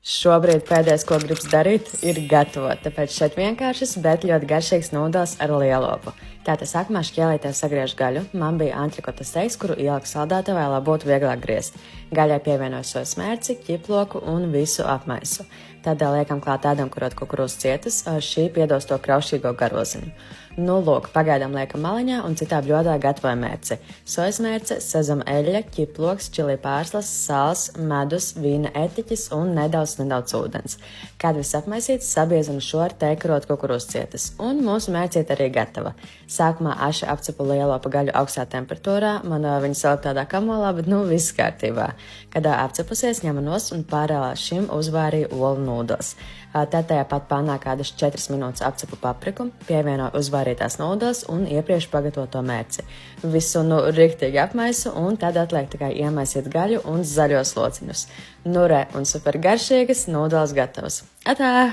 Šobrīd pēdējais, ko gribas darīt, ir gatavot, tāpēc šeit vienkāršas, bet ļoti garšīgs nūdels ar lielopu. Tātad sākumā šķielītē sagriež gaļu, man bija antrikotas teiks, kuru ieliku saldētavā, lai būtu vieglāk griezt. Gaļai pievienoju sojas mērci, ķiploku un visu apmaisu. Tad liekam klāt ēdamkurot kukurūzas cietas, šī piedos to kraušīgo garoziņu. Nu, lūk, pagaidām liekam maliņā un citā bļodā gatavoju mērci. Sojas mērce, sezama eļļa, ķiploks, čili pārslas, sāls, medus, vīna etiķis un nedaudz ūdens. Kad viss apmaisīts, sabiezinu šo ar teikurot kukurūzas cietas. Un mūsu mērcīte arī gatava. Sākumā aši apcepu lielopu gaļu augstā temperatūrā, man viņa salika tādā kamolā, bet viss kārtībā. Kad apcepusies, ņemu nost un pārēlā šim uzvārīju olu nūdels. Tad tajā pat pannā kādas 4 minūtes apcepu papriku, pievienoju uzvārītās nūdeles un iepriekš pagatavoto mērci. Visu riktīgi apmaisu un tad atliek tikai iemaisīt gaļu un zaļos lociņus. Nu re, un super garšīgas nūdeles gatavas. Atā!